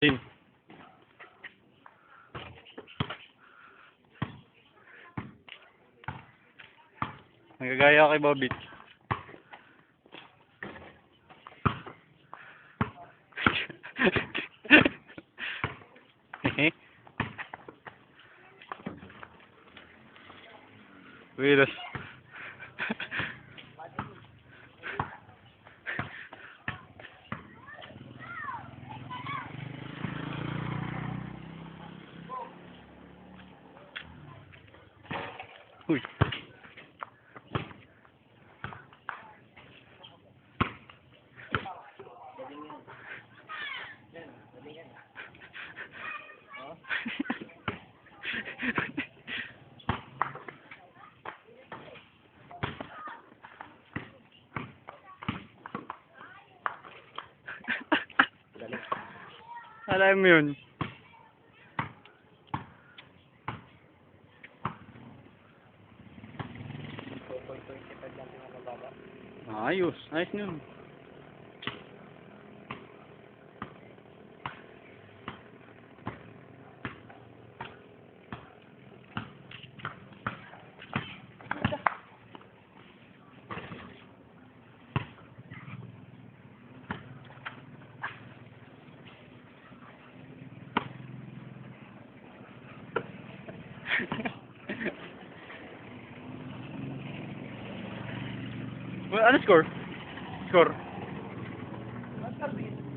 Din. Nagagaya kay Bobby. Wait a Uy. Alam mo yun. Ayos. Ayos yun. Well, ano score? Score?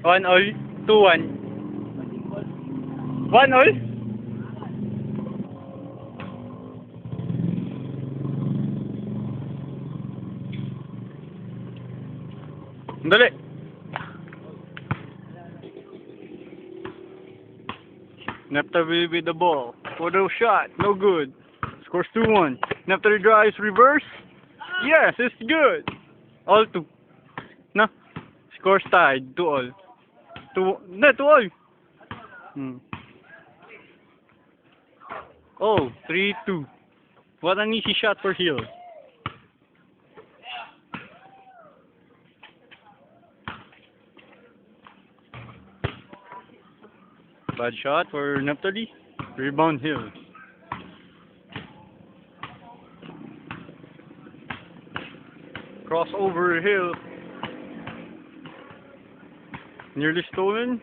1-all? 2-1? 1-all? Dali! Neftali with the ball. For the shot. No good. Scores 2-1. Neftali drives reverse. Yes, it's good. All 2. No? Scores tied. 2-all. 2-all. Oh, 3-2. What an easy shot for Hill. Bad shot for Neftali. Rebound Hill. Crossover Hill. Nearly stolen.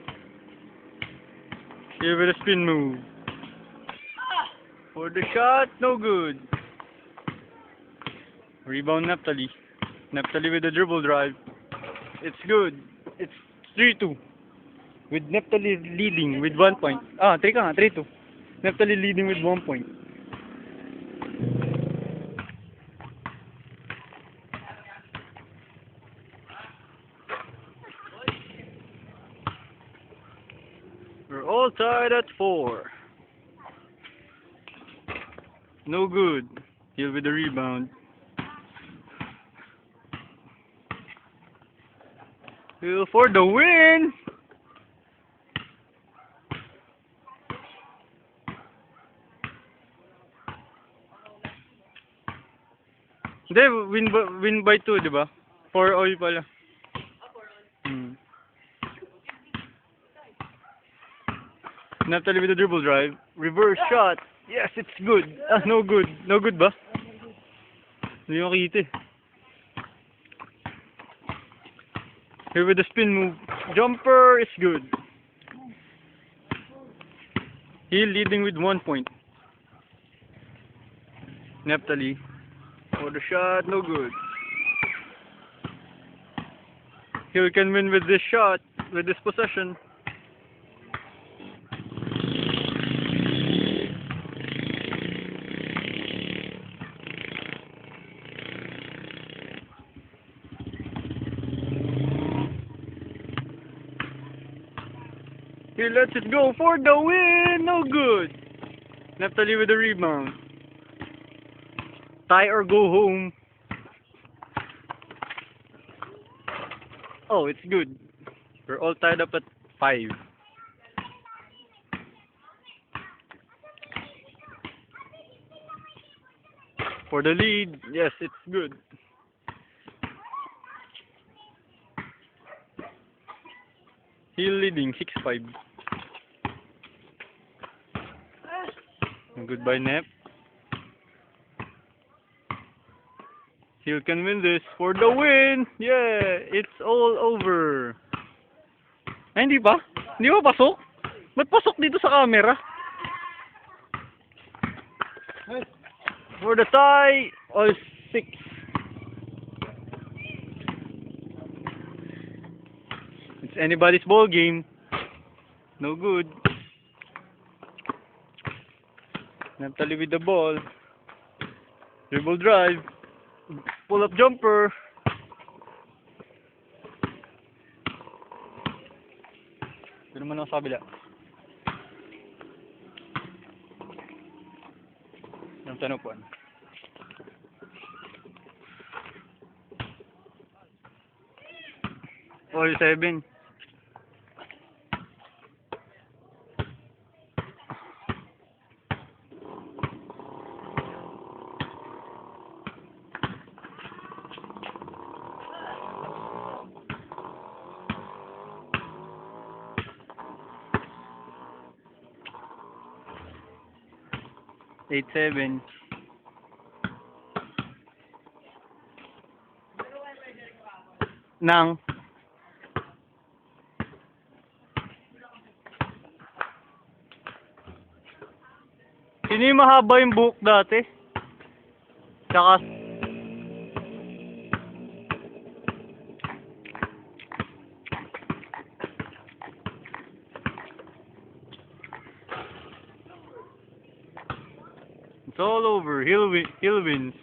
Give it a spin move. For the shot, no good. Rebound Neftali. Neftali with the dribble drive. It's good. It's 3-2. With Neftali leading with 1 point. 3-2. Neftali leading with 1 point. We're all tied at 4. No good. Hill with the rebound. Hill for the win! Hindi, win by 2, di ba? 4-all pala. Neftali with the dribble drive. Reverse shot. Yes, it's good. No good. No good ba? Hindi makita eh. Here with the spin move. Jumper is good. He leading with 1 point. Neftali. For the shot, no good. Hill can win with this shot, with this possession. He lets it go for the win, no good. Neftali with the rebound. Tie or go home. Oh, it's good. We're all tied up at 5. For the lead, yes, it's good. Hill leading 6-5. Goodbye, Nep. Hill can win this for the win! Yeah! It's all over! Ay, hindi ba? Hindi ba pasok? Ba't pasok dito sa camera? For the tie! All 6. It's anybody's ball game. No good. Naptali with the ball. Dribble drive. Pull up jumper. Ito naman ako sa kabila. Yung tanupuan. All 7. Eight, 7. Nang sino yung mahaba yung buhok dati? Tsaka it's all over. Hill wins.